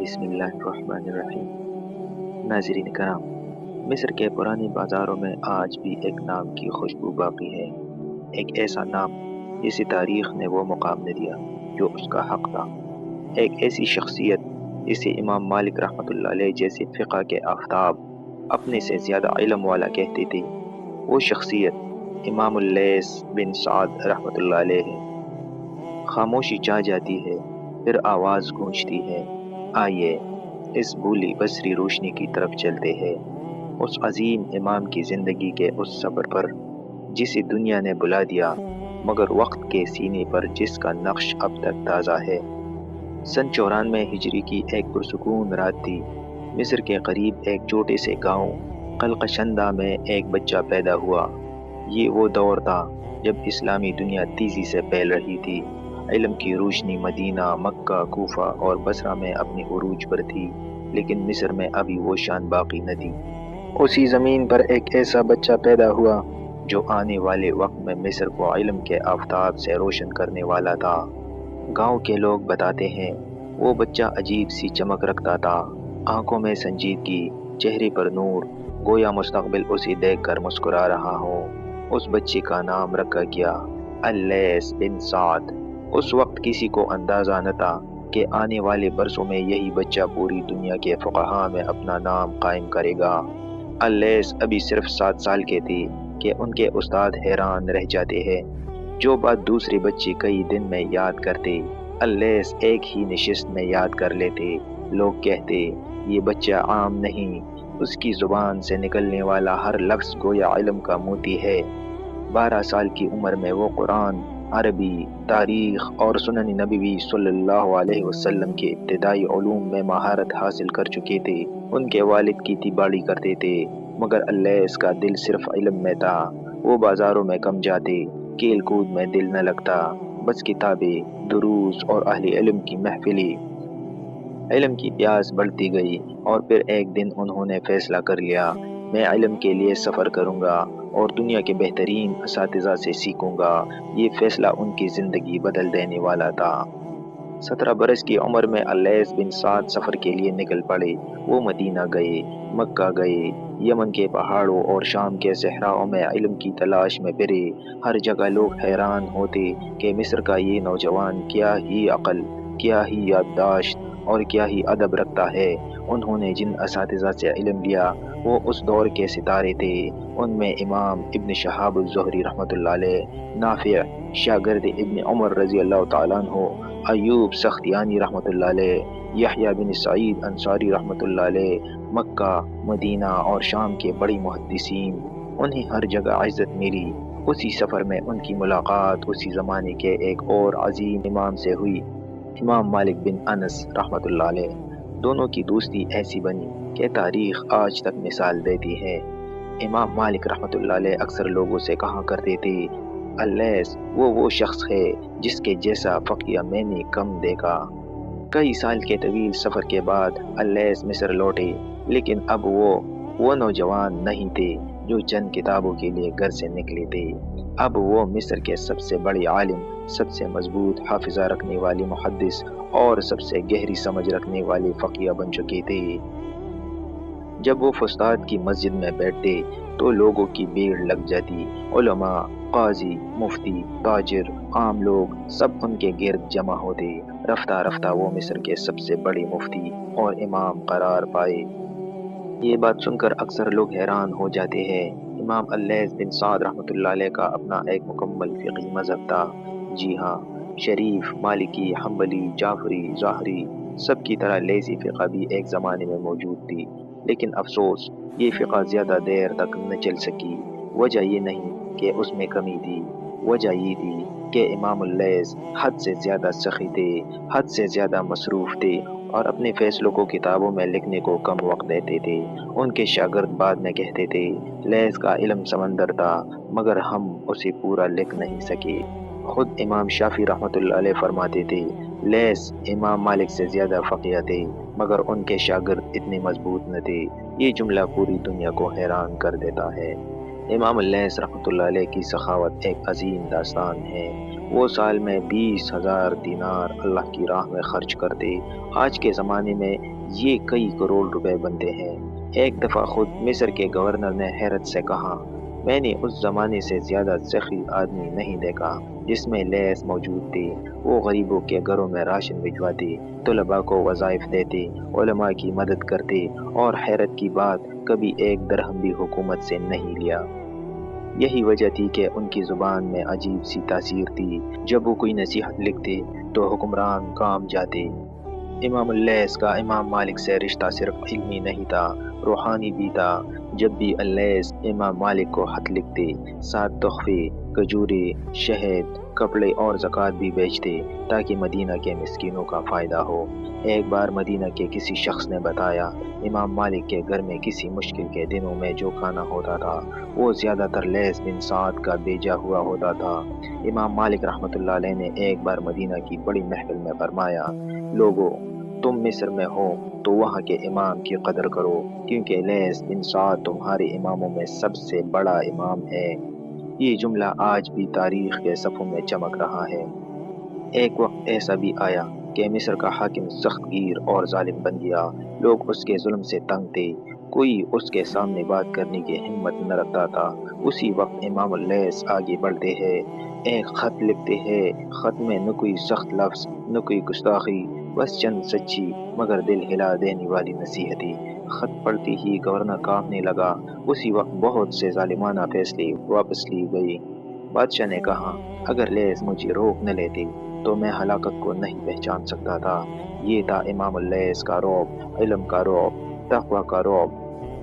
बिस्मिल्लाहिर्रहमानिर्रहीम। नाज़रीन करम, मिस्र के पुराने बाज़ारों में आज भी एक नाम की खुशबू बाकी है। एक ऐसा नाम जिसे तारीख़ ने वो मुकाम न दिया जो उसका हक़ था। एक ऐसी शख्सियत जिसे इमाम मालिक रहमतुल्लाह अलैह जैसे फ़िक़्ह के आफ़ताब अपने से ज़्यादा इल्म वाला कहते थे। वो शख्सियत इमामुल लैस बिन सअद रहमतुल्लाह अलैह है। खामोशी छा जाती है, फिर आवाज़ गूंजती है। आइए इस भूली बसरी रोशनी की तरफ चलते हैं, उस अजीम इमाम की ज़िंदगी के उस सफ़र पर जिसे दुनिया ने बुला दिया, मगर वक्त के सीने पर जिसका नक्श अब तक ताज़ा है। सन 94 हिजरी की एक पुरसुकून रात थी। मिस्र के करीब एक छोटे से गांव कलकशंदा में एक बच्चा पैदा हुआ। ये वो दौर था जब इस्लामी दुनिया तेज़ी से फैल रही थी। इल्म की रोशनी मदीना, मक्का, कूफा और बसरा में अपनी उरूज पर थी, लेकिन मिस्र में अभी वो शान बाकी न थी। उसी ज़मीन पर एक ऐसा बच्चा पैदा हुआ जो आने वाले वक्त में मिस्र को इल्म के आफ़ताब से रोशन करने वाला था। गांव के लोग बताते हैं वो बच्चा अजीब सी चमक रखता था, आंखों में संजीदगी, चेहरे पर नूर, गोया मुस्तकबिल उसे देखकर मुस्कुरा रहा हो। उस बच्चे का नाम रखा गया अल-लैस बिन सअद। उस वक्त किसी को अंदाज़ा न था कि आने वाले बरसों में यही बच्चा पूरी दुनिया के फ़ुक़हा में अपना नाम कायम करेगा। अल-लैस अभी सिर्फ 7 साल के थे कि उनके उस्ताद हैरान रह जाते हैं। जो बात दूसरे बच्चे कई दिन में याद करते, अल-लैस एक ही नशिस्त में याद कर लेते। लोग कहते ये बच्चा आम नहीं, उसकी ज़ुबान से निकलने वाला हर लफ्ज़ गोया इल्म का मोती है। 12 साल की उम्र में वो कुरान, अरबी, तारीख़ और सुनन नबवी सल्लल्लाहु अलैहि वसल्लम के इब्तिदाई उलूम में महारत हासिल कर चुके थे। उनके वालिद खेती बाड़ी करते थे, मगर अल-लैस का दिल सिर्फ इल्म में था। वो बाज़ारों में कम जाते, खेल कूद में दिल न लगता, बस किताबें, दुरूस और अहले इल्म की महफिलें। इल्म की प्यास बढ़ती गई और फिर एक दिन उन्होंने फ़ैसला कर लिया, मैं इल्म के लिए सफ़र करूँगा और दुनिया के बेहतरीन असातिज़ा से सीखूँगा। ये फ़ैसला उनकी ज़िंदगी बदल देने वाला था। 17 बरस की उम्र में अल-लैस बिन सअद सफ़र के लिए निकल पड़े। वो मदीना गए, मक्का गए, यमन के पहाड़ों और शाम के सहराओं में इल्म की तलाश में फिरे। हर जगह लोग हैरान होते कि मिस्र का ये नौजवान क्या ही अक़ल, क्या ही याददाश्त और क्या ही अदब रखता है। उन्होंने जिन असातिज़ा से इल्म लिया वो उस दौर के सितारे थे। उनमें इमाम इब्न शहाब अज़-ज़ुहरी रहमतुल्लाह अलैह, नाफ़िअ शागिर्द इब्न उमर रज़ी अल्लाह तआला अन्हु, अय्यूब सख्तियानी रहमतुल्लाह अलैह, यहया बिन सईद अंसारी रहमतुल्लाह अलैह, मक्का, मदीना और शाम के बड़े मुहद्दिसीन। उन्हें हर जगह इज़्ज़त मिली। उसी सफ़र में उनकी मुलाकात उसी ज़माने के एक और अजीम इमाम से हुई, इमाम मालिक बिन अनस रहमतुल्लाह अलैह। दोनों की दोस्ती ऐसी बनी कि तारीख़ आज तक मिसाल देती है। इमाम मालिक रहमतुल्लाह अलैह अक्सर लोगों से कहा करते थे, अल-लैस वो शख्स है जिसके जैसा फ़क़ीह मैंने कम देखा। कई साल के तवील सफ़र के बाद अल-लैस मिस्र लौटे, लेकिन अब वो नौजवान नहीं थे जो चंद किताबों के लिए घर से निकले थे। अब वो मिस्र के सबसे बड़े आलिम, सबसे मजबूत हाफिज़ा रखने वाले मुहद्दिस और सबसे गहरी समझ रखने वाले फ़क़ीह बन चुके थे। जब वो फुस्ताद की मस्जिद में बैठते तो लोगों की भीड़ लग जाती। उलमा, काजी, मुफ्ती, ताजिर, आम लोग सब उनके गिर्द जमा होते। रफ्ता रफ्ता वो मिस्र के सबसे बड़े मुफ्ती और इमाम करार पाए। ये बात सुनकर अक्सर लोग हैरान हो जाते हैं। इमाम अल-लैस बिन सअद रहमतुल्लाह अलैह का अपना एक मुकम्मल फ़िक़ही मज़हब था। जी हाँ, शरीफ, मालिकी, हम्बली, जाफ़री, ज़ाहरी सब की तरह लैसी फ़िक़ह भी एक ज़माने में मौजूद थी, लेकिन अफ़सोस ये फ़िक़ह ज़्यादा देर तक न चल सकी। वजह ये नहीं कि उसमें कमी थी, वजह ये थी कि इमाम अल-लैस हद से ज़्यादा सख़ी थे, हद से ज़्यादा मसरूफ़ थे और अपने फ़ैसलों को किताबों में लिखने को कम वक्त देते थे। उनके शागिर्द बाद में कहते थे, लैस का इल्म समंदर था, मगर हम उसे पूरा लिख नहीं सके। खुद इमाम शाफ़ी रहमतुल्लाह अलैह फरमाते थे, लैस इमाम मालिक से ज़्यादा फ़क़ीह थे, मगर उनके शागिर्द इतने मजबूत न थे। ये जुमला पूरी दुनिया को हैरान कर देता है। امام اللیث رحمۃ اللہ علیہ کی سخاوت ایک عظیم داستان ہے۔ وہ سال میں 20,000 دینار اللہ کی راہ میں خرچ کرتے۔ آج کے زمانے میں یہ کئی کروڑ روپے بنتے ہیں۔ ایک دفعہ خود مصر کے گورنر نے حیرت سے کہا، میں نے اس زمانے سے زیادہ سخی آدمی نہیں دیکھا جس میں لیث موجود تھی۔ وہ غریبوں کے گھروں میں راشن بھجواتے، طلباء کو وظائف دیتے، علماء کی مدد کرتے، اور حیرت کی بات کبھی ایک درہم بھی حکومت سے نہیں لیا۔ یہی وجہ تھی کہ ان کی زبان میں عجیب سی تاثیر تھی۔ جب وہ کوئی نصیحت لکھتے تو حکمران کام جاتے۔ امام اللیث کا امام مالک سے رشتہ صرف علمی نہیں تھا، روحانی بھی تھا۔ جب بھی اللیث امام مالک کو خط لکھتے، ساتھ تحفے، کھجورے، شہد، کپڑے اور زکوٰۃ بھی بیچتے تاکہ مدینہ کے مسکینوں کا فائدہ ہو۔ ایک بار مدینہ کے کسی شخص نے بتایا، امام مالک کے گھر میں کسی مشکل کے دنوں میں جو کھانا ہوتا تھا وہ زیادہ تر لیث بن سعد کا بھیجا ہوا ہوتا تھا۔ امام مالک رحمۃ اللہ علیہ نے ایک بار مدینہ کی بڑی محفل میں فرمایا، لوگو، تم مصر میں ہو تو وہاں کے امام کی قدر کرو، کیونکہ لیث بن سعد تمہارے اماموں میں سب سے بڑا امام ہے۔ یہ جملہ آج بھی تاریخ کے صفحوں میں چمک رہا ہے۔ ایک وقت ایسا بھی آیا کہ مصر کا حاکم سخت گیر اور ظالم بن گیا۔ لوگ اس کے ظلم سے تنگ تھے، کوئی اس کے سامنے بات کرنے کی ہمت نہ رکھتا تھا۔ اسی وقت امام اللیث آگے بڑھتے ہیں، ایک خط لکھتے ہیں۔ خط میں نہ کوئی سخت لفظ، نہ کوئی گستاخی، بس چند سچی مگر دل ہلا دینے والی نصیحتیں۔ خط پڑھتے ہی گورنر کانپنے لگا۔ اسی وقت بہت سے ظالمانہ فیصلے واپس لیے گئے۔ بادشاہ نے کہا، اگر لیث مجھے روک نہ لیتے تو میں ہلاکت کو نہیں پہچان سکتا تھا۔ یہ تھا امام اللیث کا رعب، علم کا رعب، تقوی کا رعب۔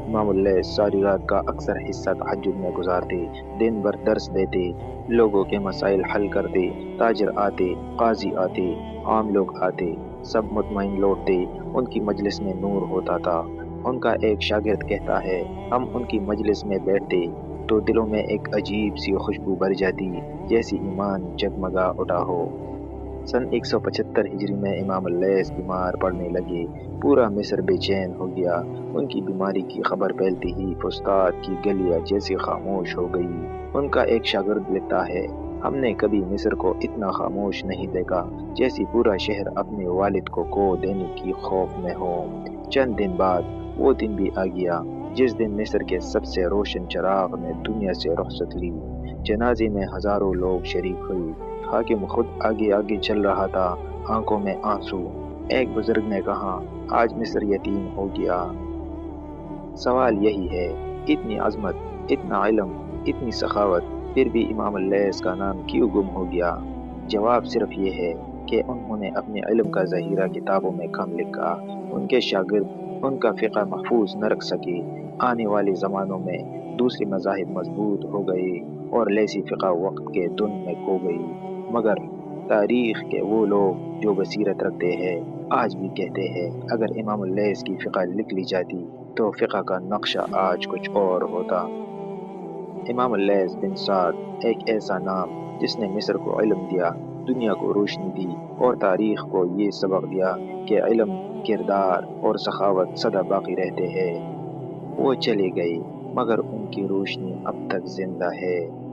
امام اللیث ساری رات کا اکثر حصہ تہجد میں گزارتے، دن بھر درس دیتے، لوگوں کے مسائل حل کرتے۔ تاجر آتے، قاضی آتے، عام لوگ آتے، سب مطمئن لوٹتے۔ ان کی مجلس میں نور ہوتا تھا۔ ان کا ایک شاگرد کہتا ہے، ہم ان کی مجلس میں بیٹھتے تو دلوں میں ایک عجیب سی خوشبو بھر جاتی، جیسی ایمان جگمگا اٹھا ہو۔ سن 175 ہجری میں امام اللیث بیمار پڑنے لگے۔ پورا مصر بے چین ہو گیا۔ ان کی بیماری کی خبر پھیلتے ہی فسطاط کی گلیاں جیسے خاموش ہو گئی۔ ان کا ایک شاگرد لکھتا ہے، ہم نے کبھی مصر کو اتنا خاموش نہیں دیکھا، جیسے پورا شہر اپنے والد کو کھو دینے کی خوف میں ہو۔ چند دن بعد وہ دن بھی آ گیا جس دن مصر کے سب سے روشن چراغ نے دنیا سے رخصت لی۔ جنازے میں ہزاروں لوگ شریک ہوئے۔ حاکم خود آگے آگے چل رہا تھا، آنکھوں میں آنسو۔ ایک بزرگ نے کہا، آج مصر یتیم ہو گیا۔ سوال یہی ہے، اتنی عظمت، اتنا علم، اتنی سخاوت، پھر بھی امام اللیث کا نام کیوں گم ہو گیا؟ جواب صرف یہ ہے کہ انہوں نے اپنے علم کا ذخیرہ کتابوں میں کم لکھا۔ ان کے شاگرد ان کا فقہ محفوظ نہ رکھ سکے۔ آنے والے زمانوں میں دوسرے مذاہب مضبوط ہو گئے اور لیثی فقہ وقت کے دھند میں کھو گئی۔ مگر تاریخ کے وہ لوگ جو بصیرت رکھتے ہیں آج بھی کہتے ہیں، اگر امام اللیث کی فقہ لکھ لی جاتی تو فقہ کا نقشہ آج کچھ اور ہوتا۔ امام اللیث بن سعد ایک ایسا نام جس نے مصر کو علم دیا، دنیا کو روشنی دی اور تاریخ کو یہ سبق دیا کہ علم، کردار اور سخاوت سدا باقی رہتے ہیں۔ وہ چلے گئے مگر ان کی روشنی اب تک زندہ ہے۔